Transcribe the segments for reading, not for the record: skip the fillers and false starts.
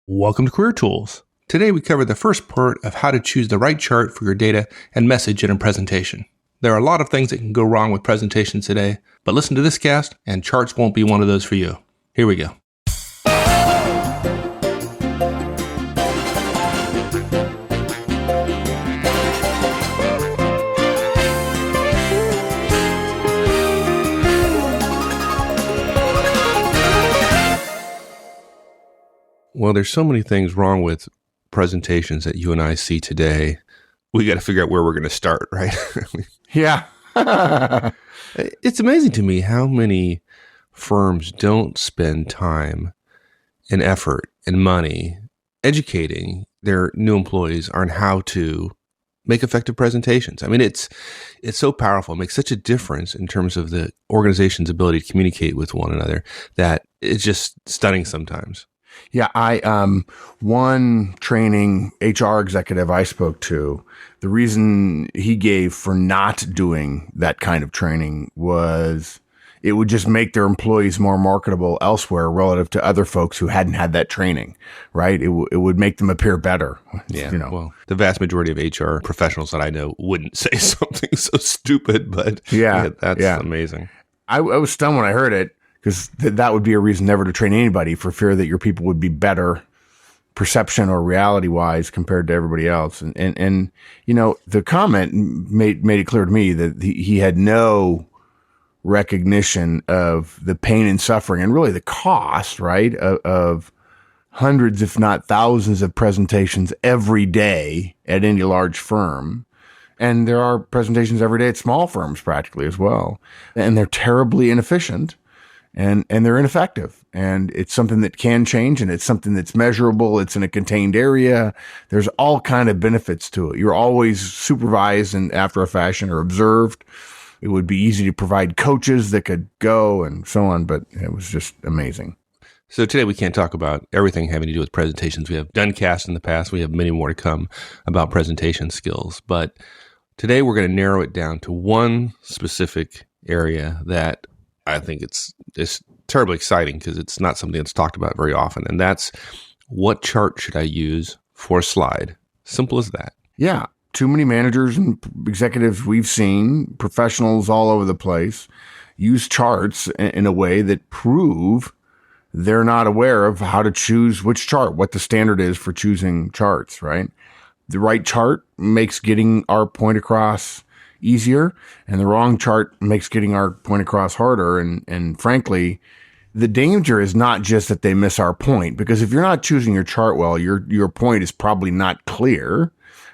Welcome to Career Tools. Today we cover the first part of how to choose the right chart for your data and message in a presentation. There are a lot of things that can go wrong with presentations today, but listen to this cast and charts won't be one of those for you. Here we go. Well, there's so many things wrong with presentations that you and I see today. We got to figure out where we're going to start, right? Yeah. It's amazing to me how many firms don't spend time and effort and money educating their new employees on how to make effective presentations. I mean, it's so powerful. It makes such a difference in terms of the organization's ability to communicate with one another that it's just stunning sometimes. Yeah, one training HR executive I spoke to, the reason he gave for not doing that kind of training was it would just make their employees more marketable elsewhere relative to other folks who hadn't had that training, right? It would make them appear better. Yeah, well, the vast majority of HR professionals that I know wouldn't say something so stupid, but that's amazing. I was stunned when I heard it. Because that would be a reason never to train anybody for fear that your people would be better perception or reality wise compared to everybody else. And you know, the comment made it clear to me that he had no recognition of the pain and suffering and really the cost, right, of hundreds, if not thousands of presentations every day at any large firm. And there are presentations every day at small firms practically as well. And they're terribly inefficient. And they're ineffective, and it's something that can change, and it's something that's measurable. It's in a contained area. There's all kind of benefits to it. You're always supervised and after a fashion or observed. It would be easy to provide coaches that could go and so on, but it was just amazing. So today we can't talk about everything having to do with presentations. We have done casts in the past. We have many more to come about presentation skills, but today we're going to narrow it down to one specific area that I think it's terribly exciting because it's not something that's talked about very often. And that's, what chart should I use for a slide? Simple as that. Yeah. Too many managers and executives we've seen, professionals all over the place, use charts in a way that prove they're not aware of how to choose which chart, what the standard is for choosing charts, right? The right chart makes getting our point across easier, and the wrong chart makes getting our point across harder. And frankly, the danger is not just that they miss our point, because if you're not choosing your chart well, your point is probably not clear,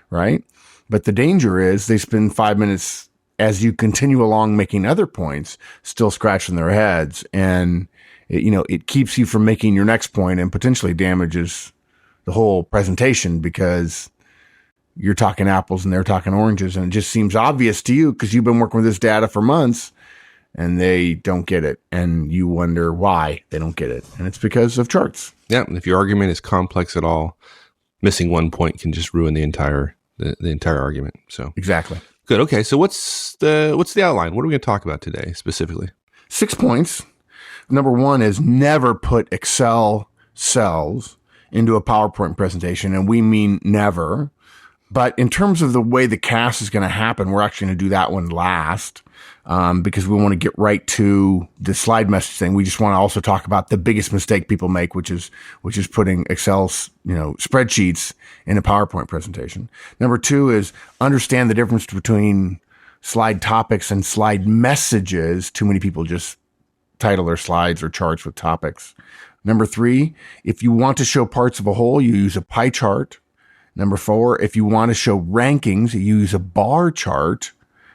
right? But the danger is they spend 5 minutes as you continue along making other points, still scratching their heads, and it keeps you from making your next point and potentially damages the whole presentation because you're talking apples and they're talking oranges, and it just seems obvious to you because you've been working with this data for months and they don't get it. And you wonder why they don't get it. And it's because of charts. Yeah. And if your argument is complex at all, missing one point can just ruin the entire argument. So exactly. Good. Okay. So what's the outline? What are we going to talk about today specifically? 6 points. Number one is never put Excel cells into a PowerPoint presentation. And we mean never. But in terms of the way the cast is going to happen, we're actually going to do that one last because we want to get right to the slide message thing. We just want to also talk about the biggest mistake people make, which is putting Excel, spreadsheets in a PowerPoint presentation. Number two is understand the difference between slide topics and slide messages. Too many people just title their slides or charts with topics. Number three, if you want to show parts of a whole, you use a pie chart. Number four, if you want to show rankings, you use a bar chart,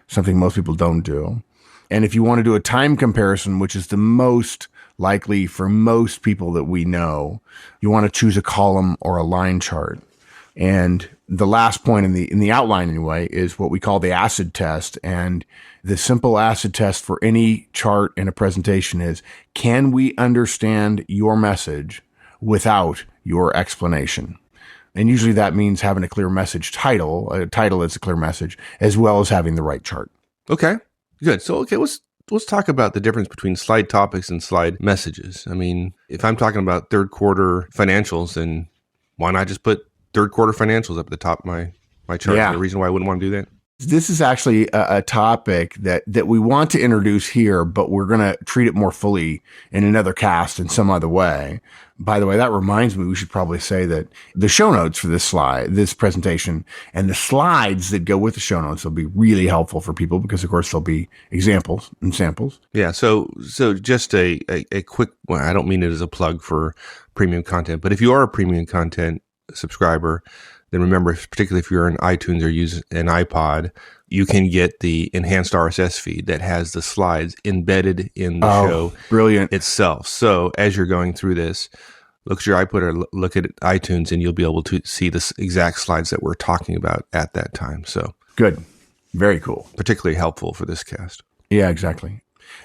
something most people don't do. And if you want to do a time comparison, which is the most likely for most people that we know, you want to choose a column or a line chart. And the last point in the outline anyway is what we call the acid test. And the simple acid test for any chart in a presentation is, can we understand your message without your explanation? And usually that means having a clear message title, a title that's a clear message, as well as having the right chart. Okay, good. So, let's talk about the difference between slide topics and slide messages. I mean, if I'm talking about third quarter financials, then why not just put third quarter financials up at the top of my chart? Yeah. Is there a reason why I wouldn't want to do that? This is actually a topic that we want to introduce here, but we're going to treat it more fully in another cast in some other way. By the way, that reminds me, we should probably say that the show notes for this presentation, and the slides that go with the show notes will be really helpful for people because, of course, there'll be examples and samples. Yeah. So just a quick, well, I don't mean it as a plug for premium content, but if you are a premium content subscriber, then remember, particularly if you're on iTunes or use an iPod, you can get the enhanced RSS feed that has the slides embedded in the show brilliant. itself. So as you're going through this, look at your iPod or look at iTunes, and you'll be able to see the exact slides that we're talking about at that time. So good. Very cool. Particularly helpful for this cast. Yeah, exactly.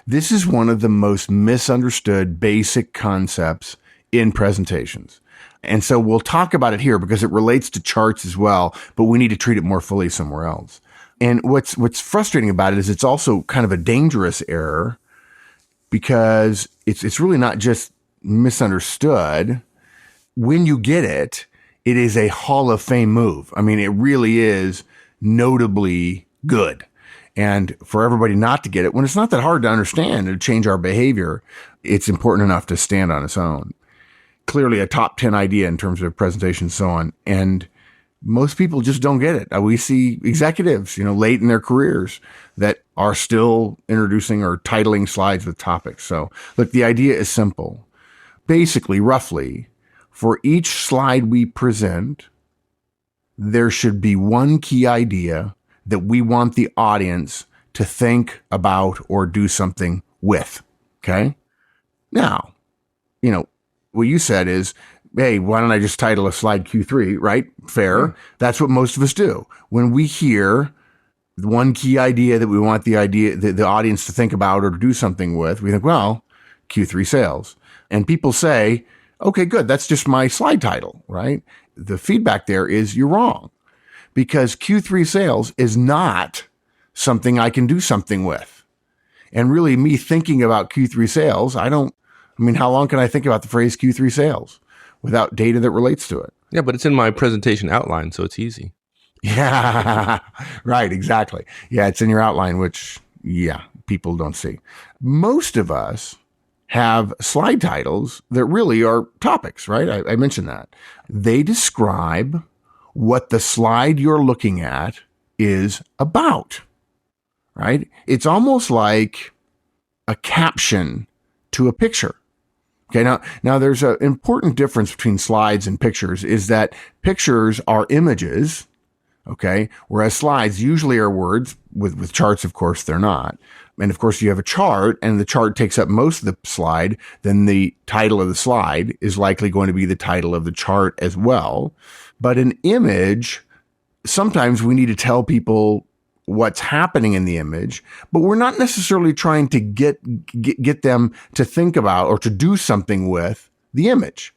This is one of the most misunderstood basic concepts in presentations. And so we'll talk about it here because it relates to charts as well, but we need to treat it more fully somewhere else. And what's frustrating about it is it's also kind of a dangerous error because it's really not just misunderstood. When you get it, it is a Hall of Fame move. I mean, it really is notably good. And for everybody not to get it, when it's not that hard to understand and to change our behavior, it's important enough to stand on its own. Clearly a top 10 idea in terms of presentation and so on. And most people just don't get it. We see executives, late in their careers that are still introducing or titling slides with topics. So look, the idea is simple. Basically, roughly, for each slide we present, there should be one key idea that we want the audience to think about or do something with. Okay. Now, what you said is, hey, why don't I just title a slide Q3, right? Fair. Mm-hmm. That's what most of us do. When we hear one key idea that we want the audience to think about or to do something with, we think, well, Q3 sales. And people say, okay, good. That's just my slide title, right? The feedback there is you're wrong because Q3 sales is not something I can do something with. And really me thinking about Q3 sales, how long can I think about the phrase Q3 sales without data that relates to it? Yeah, but it's in my presentation outline, so it's easy. Yeah, right, exactly. Yeah, it's in your outline, which, people don't see. Most of us have slide titles that really are topics, right? I mentioned that. They describe what the slide you're looking at is about, right? It's almost like a caption to a picture. Okay, now there's an important difference between slides and pictures is that pictures are images, okay, whereas slides usually are words. With charts, of course, they're not. And of course, you have a chart and the chart takes up most of the slide, then the title of the slide is likely going to be the title of the chart as well. But an image, sometimes we need to tell people what's happening in the image, but we're not necessarily trying to get them to think about or to do something with the image,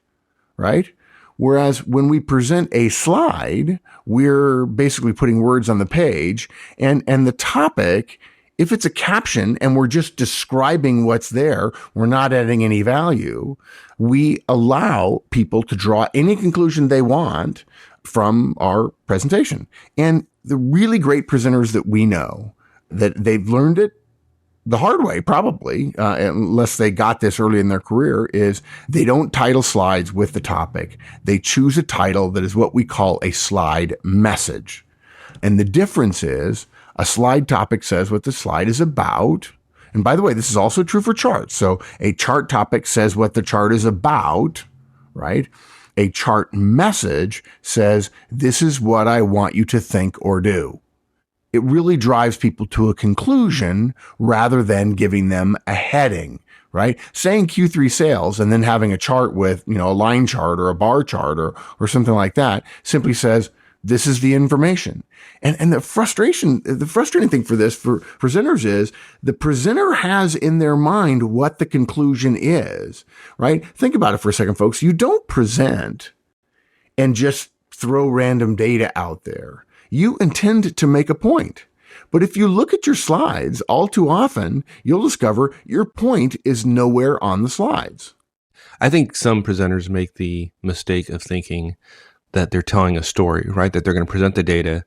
right? Whereas when we present a slide, we're basically putting words on the page and the topic, if it's a caption and we're just describing what's there, we're not adding any value, we allow people to draw any conclusion they want from our presentation. And the really great presenters that we know, that they've learned it the hard way, probably, unless they got this early in their career, is they don't title slides with the topic. They choose a title that is what we call a slide message. And the difference is a slide topic says what the slide is about. And by the way, this is also true for charts. So a chart topic says what the chart is about, right? A chart message says, this is what I want you to think or do. It really drives people to a conclusion rather than giving them a heading, right? Saying Q3 sales and then having a chart with, a line chart or a bar chart or something like that simply says, this is the information. And the frustrating thing for this, for presenters is the presenter has in their mind what the conclusion is, right? Think about it for a second, folks. You don't present and just throw random data out there. You intend to make a point. But if you look at your slides, all too often, you'll discover your point is nowhere on the slides. I think some presenters make the mistake of thinking that they're telling a story, right? That they're going to present the data.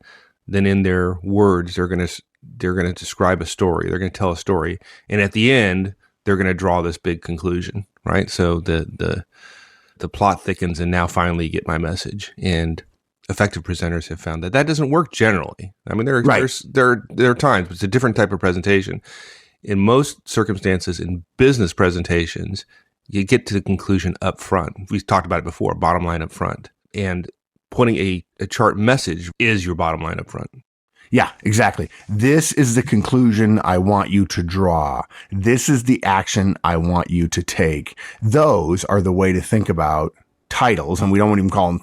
Then in their words, they're going to describe a story. They're going to tell a story. And at the end, they're going to draw this big conclusion, right? So the plot thickens and now finally you get my message. And effective presenters have found that doesn't work generally. I mean, there are times, but it's a different type of presentation. In most circumstances, in business presentations, you get to the conclusion up front. We've talked about it before, bottom line up front. And putting a chart message is your bottom line up front. Yeah, exactly. This is the conclusion I want you to draw. This is the action I want you to take. Those are the way to think about titles, and we don't even call them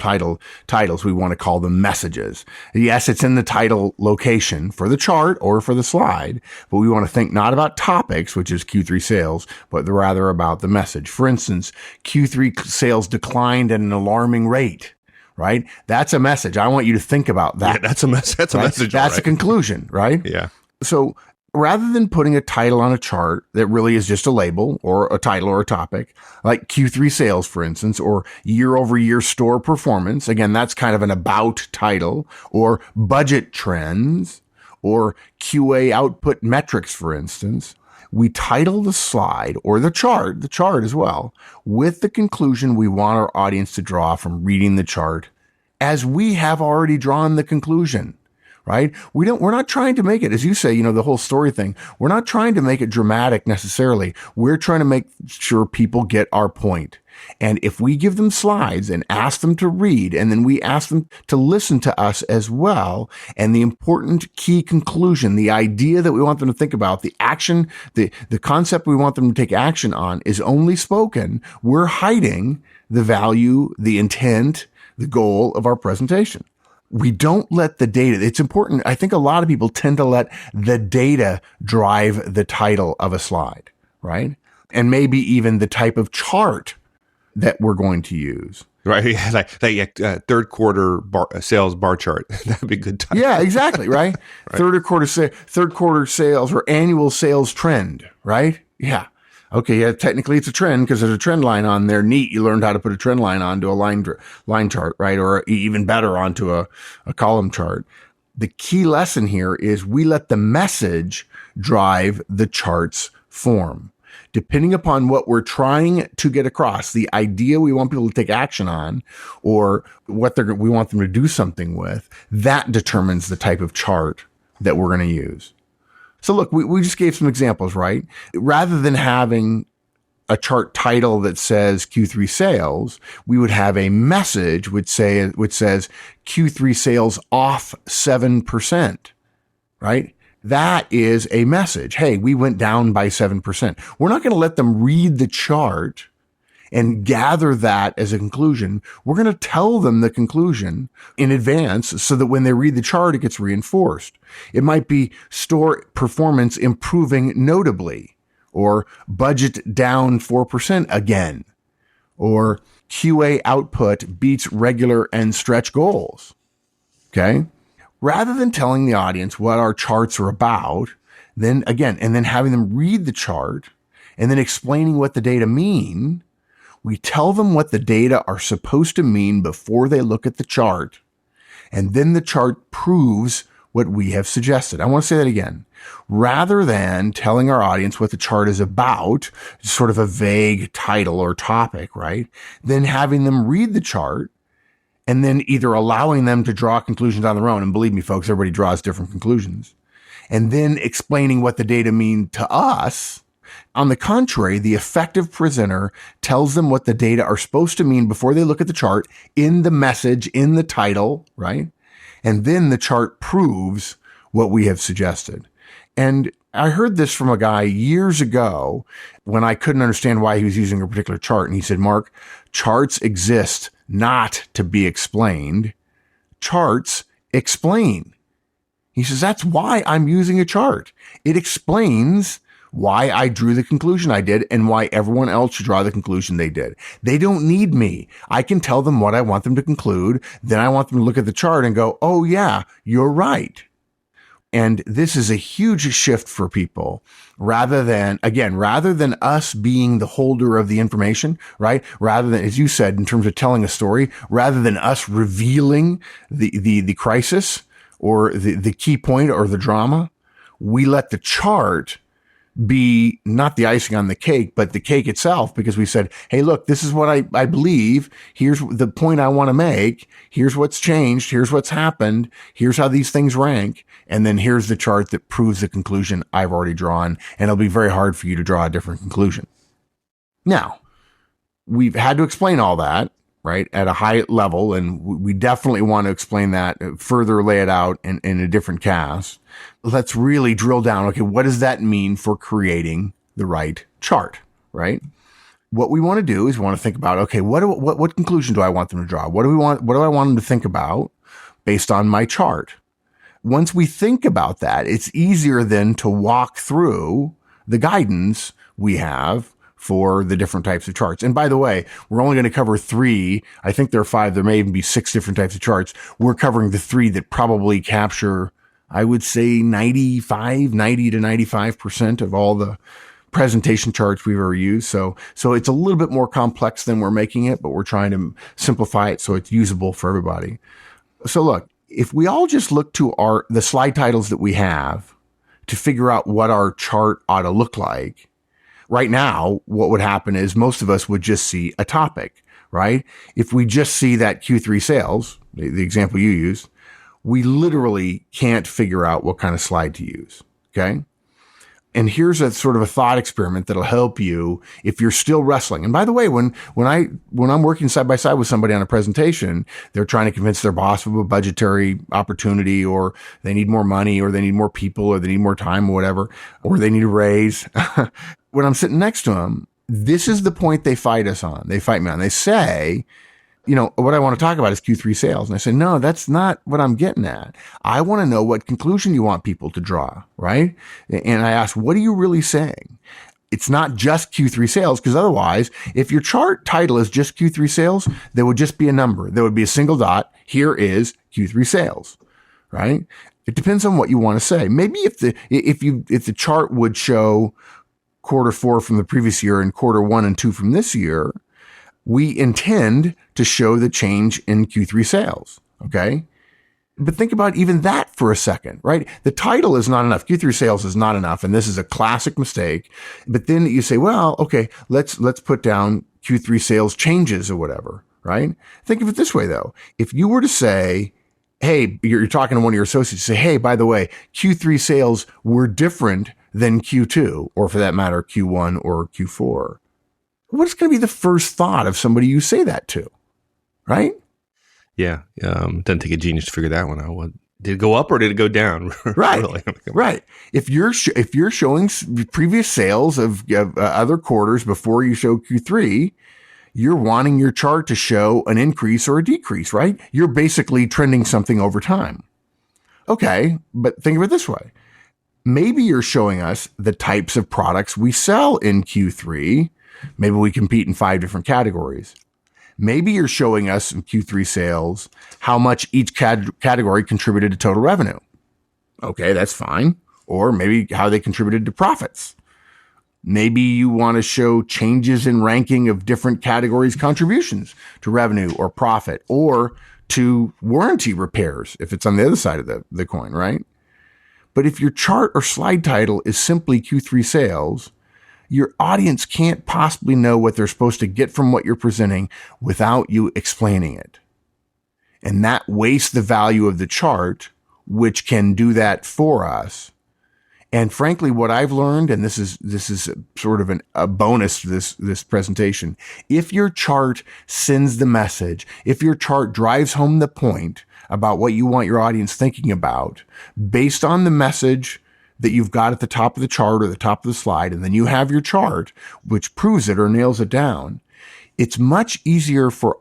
titles. We want to call them messages. Yes, it's in the title location for the chart or for the slide, but we want to think not about topics, which is Q3 sales, but rather about the message. For instance, Q3 sales declined at an alarming rate. Right? That's a message. I want you to think about that. Yeah, that's a message. That's a message. That's a conclusion, right? Yeah. So rather than putting a title on a chart that really is just a label or a title or a topic, like Q3 sales, for instance, or year over year store performance, again, that's kind of an about title, or budget trends, or QA output metrics, for instance, we title the slide or the chart as well, with the conclusion we want our audience to draw from reading the chart, as we have already drawn the conclusion, right? We're not trying to make it, as you say, the whole story thing. We're not trying to make it dramatic necessarily. We're trying to make sure people get our point. And if we give them slides and ask them to read, and then we ask them to listen to us as well, and the important key conclusion, the idea that we want them to think about, the action, the concept we want them to take action on is only spoken, we're hiding the value, the intent, the goal of our presentation. We don't let the data, it's important. I think a lot of people tend to let the data drive the title of a slide, right? And maybe even the type of chart that we're going to use. Right. Like third quarter sales bar chart. That'd be a good time. Yeah, exactly. Right. Third quarter sales or annual sales trend. Right. Yeah. Okay. Yeah. Technically it's a trend because there's a trend line on there. Neat. You learned how to put a trend line onto a line chart, right? Or even better onto a column chart. The key lesson here is we let the message drive the chart's form. Depending upon what we're trying to get across, the idea we want people to take action on, or what we want them to do something with, that determines the type of chart that we're going to use. So look, we just gave some examples, right? Rather than having a chart title that says Q3 sales, we would have a message which says Q3 sales off 7%, right? That is a message. Hey, we went down by 7%. We're not going to let them read the chart and gather that as a conclusion. We're going to tell them the conclusion in advance so that when they read the chart, it gets reinforced. It might be store performance improving notably, or budget down 4% again, or QA output beats regular and stretch goals. Okay. Rather than telling the audience what our charts are about, then having them read the chart and then explaining what the data mean, we tell them what the data are supposed to mean before they look at the chart. And then the chart proves what we have suggested. I want to say that again. Rather than telling our audience what the chart is about, sort of a vague title or topic, right? Then having them read the chart, and then either allowing them to draw conclusions on their own. And believe me, folks, everybody draws different conclusions. And then explaining what the data mean to us. On the contrary, the effective presenter tells them what the data are supposed to mean before they look at the chart in the message, in the title, right? And then the chart proves what we have suggested. And I heard this from a guy years ago when I couldn't understand why he was using a particular chart. And he said, Mark, charts exist not to be explained. Charts explain. He says, that's why I'm using a chart. It explains why I drew the conclusion I did and why everyone else should draw the conclusion they did. They don't need me. I can tell them what I want them to conclude. Then I want them to look at the chart and go, oh yeah, you're right. And this is a huge shift for people rather than us being the holder of the information, right? Rather than, as you said, in terms of telling a story, rather than us revealing the crisis or the key point or the drama, we let the chart be not the icing on the cake, but the cake itself, because we said, hey, look, this is what I believe. Here's the point I want to make. Here's what's changed. Here's what's happened. Here's how these things rank. And then here's the chart that proves the conclusion I've already drawn. And it'll be very hard for you to draw a different conclusion. Now, we've had to explain all that, right, at a high level. And we definitely want to explain that, further lay it out in a different cast. Let's really drill down. Okay, what does that mean for creating the right chart, right? What we want to do is we want to think about, okay, what conclusion do I want them to draw? What do I want them to think about based on my chart? Once we think about that, it's easier then to walk through the guidance we have for the different types of charts. And by the way, we're only going to cover 3. I think there are 5. There may even be 6 different types of charts. We're covering the 3 that probably capture, I would say 90 to 95% of all the presentation charts we've ever used. So it's a little bit more complex than we're making it, but we're trying to simplify it so it's usable for everybody. So look, if we all just look to the slide titles that we have to figure out what our chart ought to look like, right now, what would happen is most of us would just see a topic, right? If we just see that Q3 sales, the example you used, we literally can't figure out what kind of slide to use. Okay. And here's a sort of a thought experiment that'll help you if you're still wrestling. And by the way, when I'm working side by side with somebody on a presentation, they're trying to convince their boss of a budgetary opportunity, or they need more money, or they need more people, or they need more time, or whatever, or they need a raise. When I'm sitting next to them, this is the point they fight us on. They fight me on. They say, what I want to talk about is Q3 sales. And I say, no, that's not what I'm getting at. I want to know what conclusion you want people to draw, right? And I ask, what are you really saying? It's not just Q3 sales, because otherwise, if your chart title is just Q3 sales, there would just be a number. There would be a single dot. Here is Q3 sales, right? It depends on what you want to say. Maybe if the chart would show Q4 from the previous year and Q1 and 2 from this year, we intend to show the change in Q3 sales. Okay. But think about even that for a second, right? The title is not enough. Q3 sales is not enough. And this is a classic mistake. But then you say, well, okay, let's put down Q3 sales changes or whatever, right? Think of it this way though. If you were to say, hey, you're talking to one of your associates, say, hey, by the way, Q3 sales were different than Q2, or for that matter, Q1 or Q4. What's going to be the first thought of somebody you say that to, right? Yeah. Doesn't take a genius to figure that one out. Did it go up or did it go down? Right. Really? Right. If you're showing previous sales of other quarters before you show Q3, you're wanting your chart to show an increase or a decrease, right? You're basically trending something over time. Okay. But think of it this way. Maybe you're showing us the types of products we sell in Q3. Maybe we compete in 5 different categories. Maybe you're showing us in Q3 sales how much each category contributed to total revenue. Okay, that's fine. Or maybe how they contributed to profits. Maybe you want to show changes in ranking of different categories' contributions to revenue or profit, or to warranty repairs if it's on the other side of the coin, right? But if your chart or slide title is simply Q3 sales, your audience can't possibly know what they're supposed to get from what you're presenting without you explaining it. And that wastes the value of the chart, which can do that for us. And frankly, what I've learned, and this is sort of a bonus to this presentation, if your chart sends the message, if your chart drives home the point about what you want your audience thinking about, based on the message that you've got at the top of the chart or the top of the slide, and then you have your chart, which proves it or nails it down, it's much easier for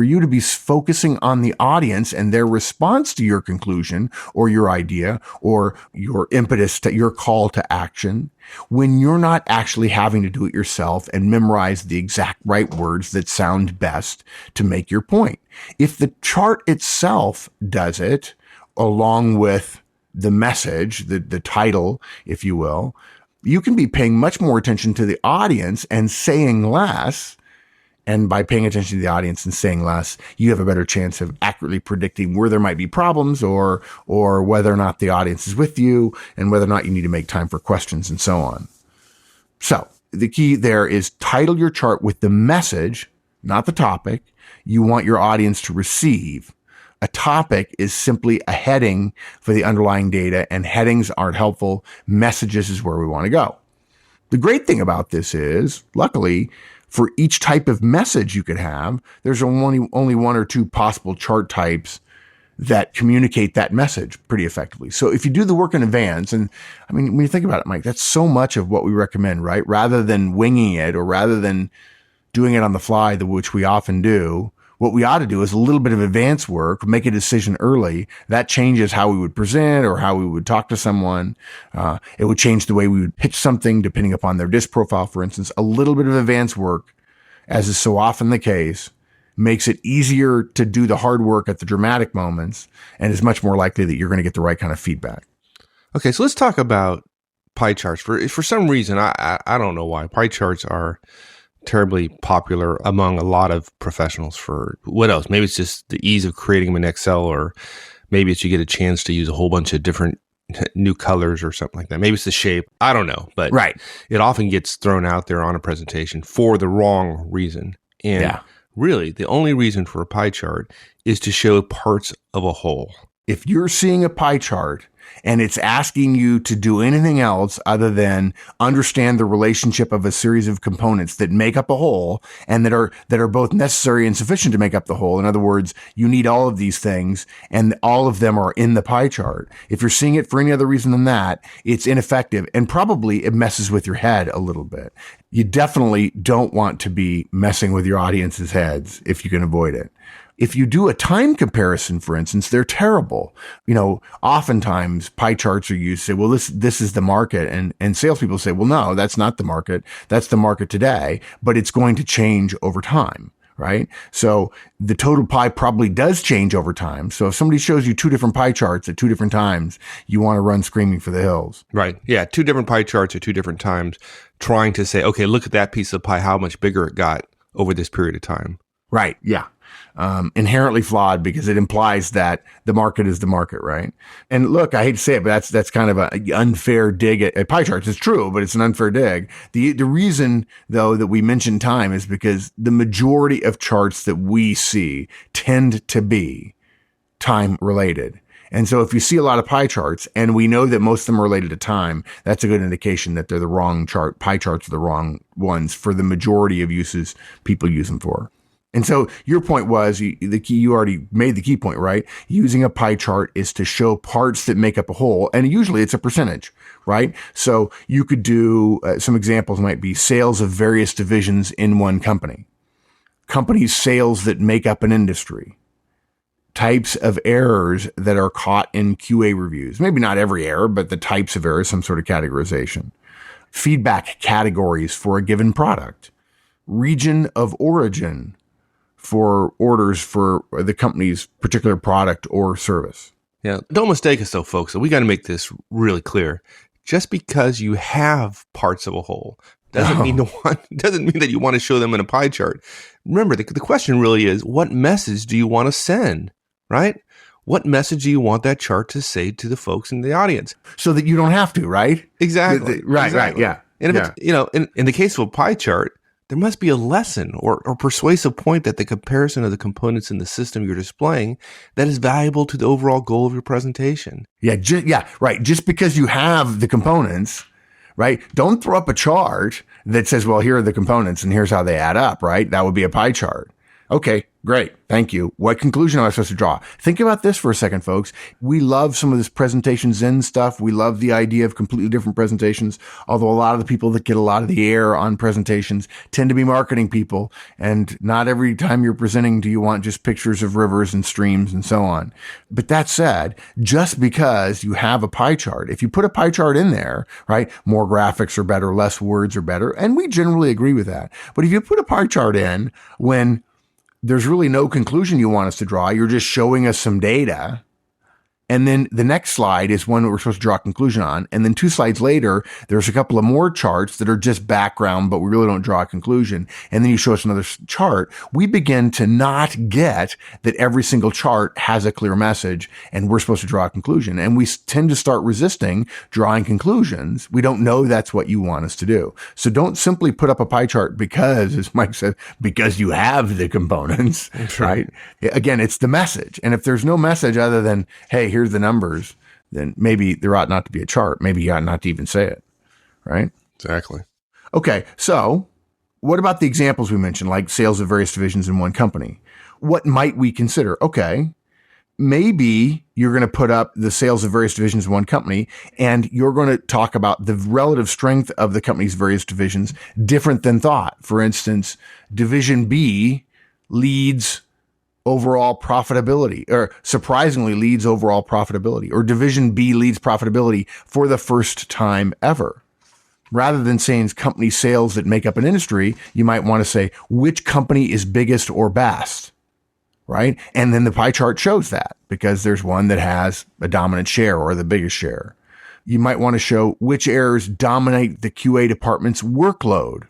you to be focusing on the audience and their response to your conclusion or your idea or your impetus to your call to action, when you're not actually having to do it yourself and memorize the exact right words that sound best to make your point. If the chart itself does it, along with the message, the title, if you will, you can be paying much more attention to the audience and saying less. And by paying attention to the audience and saying less, you have a better chance of accurately predicting where there might be problems or whether or not the audience is with you and whether or not you need to make time for questions and so on. So the key there is title your chart with the message, not the topic, you want your audience to receive. A topic is simply a heading for the underlying data, and headings aren't helpful. Messages is where we want to go. The great thing about this is, luckily, for each type of message you could have, there's only one or two possible chart types that communicate that message pretty effectively. So if you do the work in advance, and I mean, when you think about it, Mike, that's so much of what we recommend, right? Rather than winging it or rather than doing it on the fly, which we often do, what we ought to do is a little bit of advance work, make a decision early. That changes how we would present or how we would talk to someone. It would change the way we would pitch something depending upon their disc profile, for instance. A little bit of advance work, as is so often the case, makes it easier to do the hard work at the dramatic moments and is much more likely that you're going to get the right kind of feedback. Okay, so let's talk about pie charts. For some reason, I don't know why, pie charts are terribly popular among a lot of professionals. For what else? Maybe it's just the ease of creating them in Excel, or maybe it's you get a chance to use a whole bunch of different new colors or something like that. Maybe it's the shape. I don't know, but right. It often gets thrown out there on a presentation for the wrong reason. And really, the only reason for a pie chart is to show parts of a whole. If you're seeing a pie chart and it's asking you to do anything else other than understand the relationship of a series of components that make up a whole and that are both necessary and sufficient to make up the whole. In other words, you need all of these things and all of them are in the pie chart. If you're seeing it for any other reason than that, it's ineffective and probably it messes with your head a little bit. You definitely don't want to be messing with your audience's heads if you can avoid it. If you do a time comparison, for instance, they're terrible. You know, oftentimes pie charts are used to say, well, this is the market. And salespeople say, well, no, that's not the market. That's the market today, but it's going to change over time, right? So the total pie probably does change over time. So if somebody shows you two different pie charts at two different times, you want to run screaming for the hills. Right. Yeah. Two different pie charts at two different times, trying to say, okay, look at that piece of pie, how much bigger it got over this period of time. Right. Yeah. Inherently flawed because it implies that the market is the market, right? And look, I hate to say it, but that's kind of an unfair dig at pie charts. It's true, but it's an unfair dig. The reason, though, that we mention time is because the majority of charts that we see tend to be time related. And so if you see a lot of pie charts, and we know that most of them are related to time, that's a good indication that they're the wrong chart. Pie charts are the wrong ones for the majority of uses people use them for. And so your point was you already made the key point, right? Using a pie chart is to show parts that make up a whole. And usually it's a percentage, right? So you could do some examples might be sales of various divisions in one company, companies' sales that make up an industry, types of errors that are caught in QA reviews. Maybe not every error, but the types of errors, some sort of categorization, feedback categories for a given product, region of origin for orders for the company's particular product or service. Yeah, don't mistake us though, folks. We got to make this really clear. Just because you have parts of a whole doesn't mean that you want to show them in a pie chart. Remember, the question really is, what message do you want to send, right? What message do you want that chart to say to the folks in the audience? So that you don't have to, right? Exactly. Right, yeah. And if it's, in the case of a pie chart, there must be a lesson or persuasive point that the comparison of the components in the system you're displaying that is valuable to the overall goal of your presentation. Yeah, right. Just because you have the components, right? Don't throw up a chart that says, well, here are the components and here's how they add up, right? That would be a pie chart. Okay, great. Thank you. What conclusion am I supposed to draw? Think about this for a second, folks. We love some of this presentation Zen stuff. We love the idea of completely different presentations, although a lot of the people that get a lot of the air on presentations tend to be marketing people. And not every time you're presenting do you want just pictures of rivers and streams and so on. But that said, just because you have a pie chart, if you put a pie chart in there, right, more graphics are better, less words are better. And we generally agree with that. But if you put a pie chart in when there's really no conclusion you want us to draw, you're just showing us some data, And then the next slide is one that we're supposed to draw a conclusion on. And then 2 slides later, there's a couple of more charts that are just background, but we really don't draw a conclusion. And then you show us another chart. We begin to not get that every single chart has a clear message and we're supposed to draw a conclusion. And we tend to start resisting drawing conclusions. We don't know that's what you want us to do. So don't simply put up a pie chart because, as Mike said, because you have the components, right? Again, it's the message. And if there's no message other than, hey, here's the numbers, then maybe there ought not to be a chart. Maybe you ought not to even say it, right? Exactly. Okay, so what about the examples we mentioned, like sales of various divisions in one company? What might we consider? Okay, maybe you're going to put up the sales of various divisions in one company, and you're going to talk about the relative strength of the company's various divisions different than thought. For instance, Division B leads overall profitability, or surprisingly leads overall profitability, or Division B leads profitability for the first time ever. Rather than saying company sales that make up an industry, you might want to say which company is biggest or best, right? And then the pie chart shows that because there's one that has a dominant share or the biggest share. You might want to show which areas dominate the QA department's workload.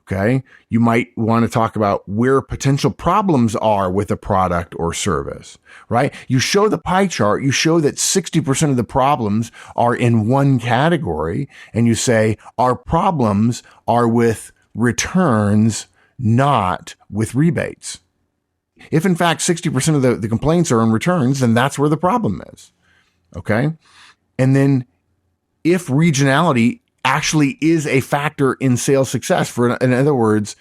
Okay. You might want to talk about where potential problems are with a product or service, right? You show the pie chart, you show that 60% of the problems are in one category, and you say our problems are with returns, not with rebates. If in fact 60% of the complaints are in returns, then that's where the problem is. Okay. And then if regionality actually is a factor in sales success. In other words,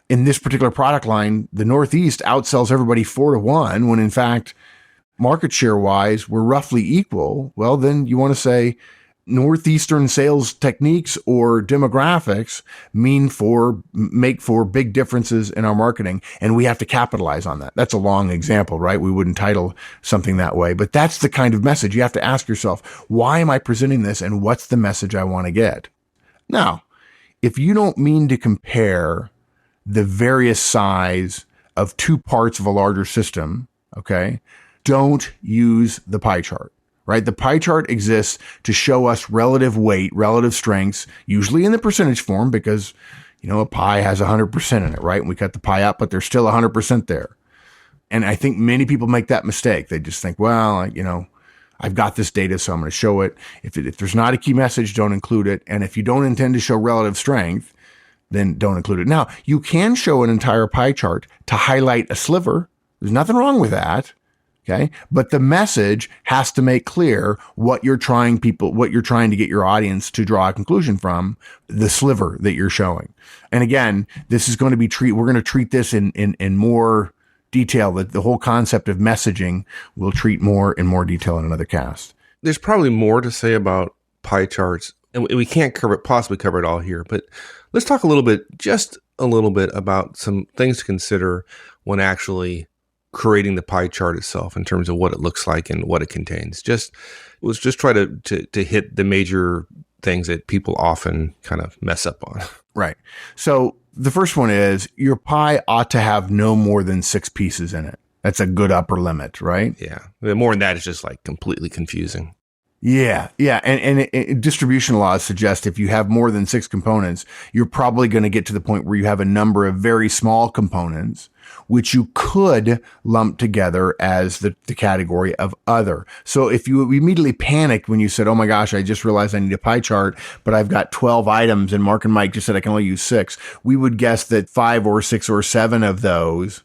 in this particular product line, the Northeast outsells everybody 4-1 when in fact, market share wise, we're roughly equal. Well, then you want to say Northeastern sales techniques or demographics make for big differences in our marketing. And we have to capitalize on that. That's a long example, right? We wouldn't title something that way, but that's the kind of message you have to ask yourself. Why am I presenting this? And what's the message I want to get? Now, if you don't mean to compare the various size of 2 parts of a larger system, okay, don't use the pie chart, right? The pie chart exists to show us relative weight, relative strengths, usually in the percentage form because, a pie has 100% in it, right? And we cut the pie up, but there's still 100% there. And I think many people make that mistake. They just think, well, I've got this data, so I'm going to show it. If there's not a key message, don't include it. And if you don't intend to show relative strength, then don't include it. Now, you can show an entire pie chart to highlight a sliver. There's nothing wrong with that. Okay. But the message has to make clear what you're trying to get your audience to draw a conclusion from the sliver that you're showing. And again, this is going to be we're going to treat this in more detail. That the whole concept of messaging we'll treat more detail in another cast. There's probably more to say about pie charts, and we can't possibly cover it all here, but let's talk just a little bit about some things to consider when actually creating the pie chart itself in terms of what it looks like and what it contains. Let's just try to hit the major things that people often kind of mess up on. Right. So the first one is your pie ought to have no more than 6 pieces in it. That's a good upper limit, right? Yeah. More than that is just like completely confusing. Yeah. Yeah. And distribution laws suggest if you have more than 6 components, you're probably going to get to the point where you have a number of very small components, which you could lump together as the category of other. So if you immediately panicked when you said, oh my gosh, I just realized I need a pie chart, but I've got 12 items and Mark and Mike just said I can only use 6, we would guess that 5 or 6 or 7 of those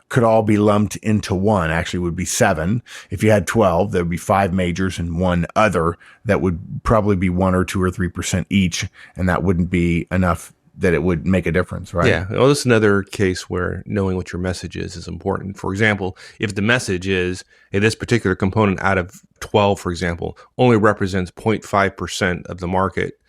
could all be lumped into one. Actually, it would be 7. If you had 12, there would be 5 majors and 1 other that would probably be 1 or 2 or 3% each. And that wouldn't be enough that it would make a difference, right? Yeah. Well, this is another case where knowing what your message is important. For example, if the message is, hey, this particular component out of 12, for example, only represents 0.5% of the market,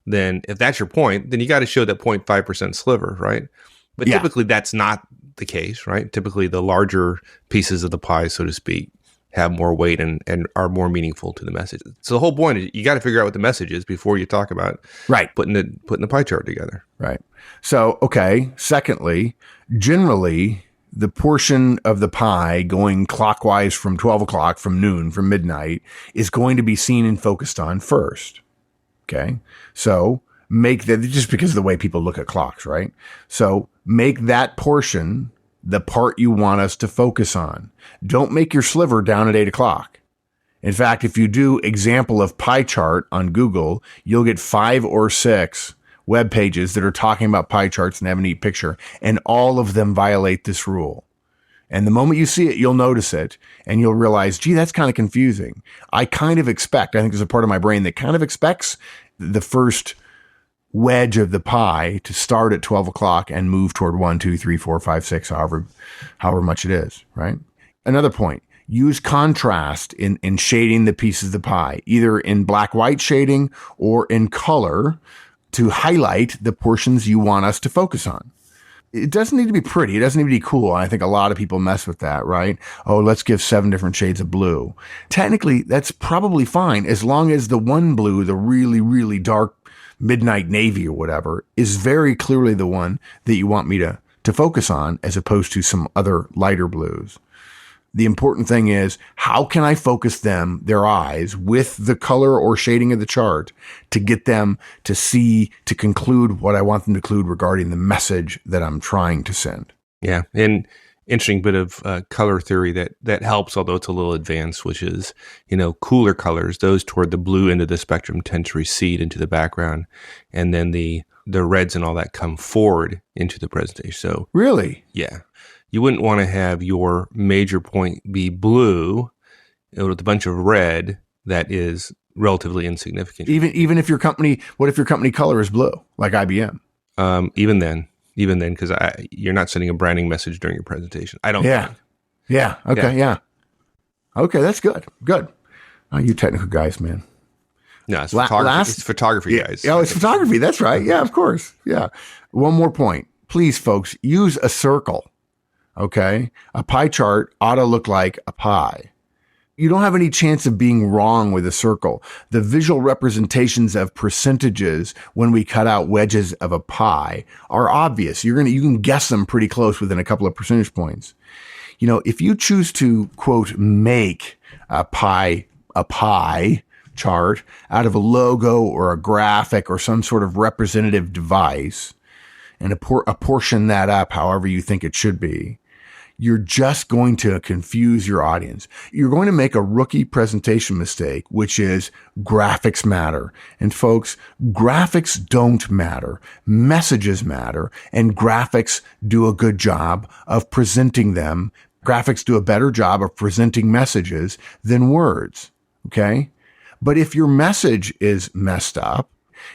then if that's your point, then you got to show that 0.5% sliver, right? But typically that's not the case, right? Typically the larger pieces of the pie, so to speak, have more weight and are more meaningful to the message. So the whole point is you got to figure out what the message is before you talk about putting the pie chart together. Right. So, okay. Secondly, generally the portion of the pie going clockwise from 12 o'clock, from noon, from midnight, is going to be seen and focused on first. Okay. So make that, just because of the way people look at clocks, right? So make that portion the part you want us to focus on. Don't make your sliver down at 8 o'clock. In fact, if you do example of pie chart on Google, you'll get 5 or 6 web pages that are talking about pie charts and have a neat picture, and all of them violate this rule. And the moment you see it, you'll notice it, and you'll realize, gee, that's kind of confusing. I think there's a part of my brain that kind of expects the first wedge of the pie to start at 12 o'clock and move toward 1, 2, 3, 4, 5, 6, however much it is, right? Another point, use contrast in shading the pieces of the pie, either in black-white shading or in color to highlight the portions you want us to focus on. It doesn't need to be pretty. It doesn't need to be cool. And I think a lot of people mess with that, right? Oh, let's give 7 different shades of blue. Technically, that's probably fine as long as the one blue, the really, really dark midnight navy or whatever, is very clearly the one that you want me to focus on, as opposed to some other lighter blues. The important thing is, how can I focus their eyes with the color or shading of the chart to get them to see, to conclude what I want them to conclude regarding the message that I'm trying to send. Yeah. And interesting bit of color theory that helps, although it's a little advanced, which is, cooler colors, those toward the blue end of the spectrum tend to recede into the background. And then the reds and all that come forward into the presentation. So really? Yeah. You wouldn't want to have your major point be blue with a bunch of red that is relatively insignificant. Even if what if your company color is blue, like IBM? Even then, because you're not sending a branding message during your presentation. I don't think. Yeah. Okay. Yeah. Okay. That's good. Good. Oh, you technical guys, man. No, it's photography. It's photography, guys. Oh, it's photography. That's right. Yeah, of course. Yeah. One more point. Please, folks, use a circle. Okay. A pie chart ought to look like a pie. You don't have any chance of being wrong with a circle. The visual representations of percentages when we cut out wedges of a pie are obvious. You can guess them pretty close within a couple of percentage points. If you choose to, quote, make a pie chart out of a logo or a graphic or some sort of representative device and apportion that up however you think it should be, you're just going to confuse your audience. You're going to make a rookie presentation mistake, which is graphics matter. And folks, graphics don't matter. Messages matter, and graphics do a good job of presenting them. Graphics do a better job of presenting messages than words. Okay? But if your message is messed up,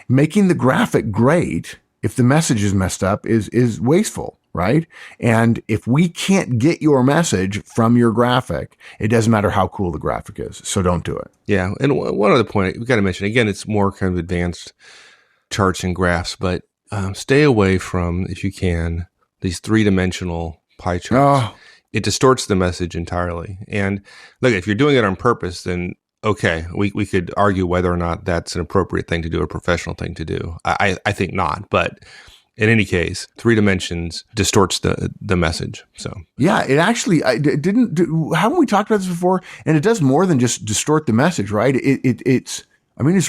making the graphic great, if the message is messed up, is wasteful. Right? And if we can't get your message from your graphic, it doesn't matter how cool the graphic is. So don't do it. Yeah. And one other point we got to mention, again, it's more kind of advanced charts and graphs, but stay away from, if you can, these 3-dimensional pie charts. Oh. It distorts the message entirely. And look, if you're doing it on purpose, then okay, we could argue whether or not that's an appropriate thing to do, a professional thing to do. I think not, but in any case, 3 dimensions distorts the message. So yeah, it actually haven't we talked about this before? And it does more than just distort the message, right? It's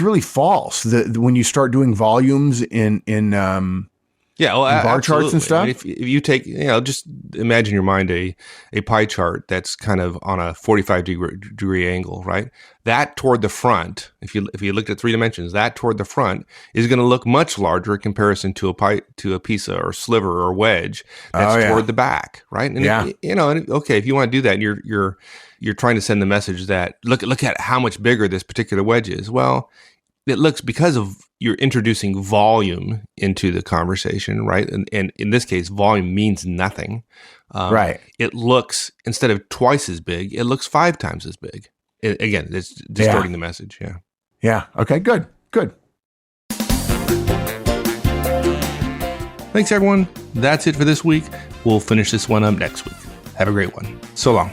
really false. When you start doing volumes in bar charts and stuff. If you take, just imagine in your mind a pie chart that's kind of on a 45-degree angle, right? That toward the front, if you looked at 3 dimensions, that toward the front is going to look much larger in comparison to a piece or sliver or wedge that's toward the back, right? And if you want to do that, and you're trying to send the message that look at how much bigger this particular wedge is. Well, it looks, because of you're introducing volume into the conversation, right? And in this case, volume means nothing. Right. It looks, instead of twice as big, it looks 5 times as big. Again, it's distorting the message. Yeah. Yeah. Okay. Good. Thanks, everyone. That's it for this week. We'll finish this one up next week. Have a great one. So long.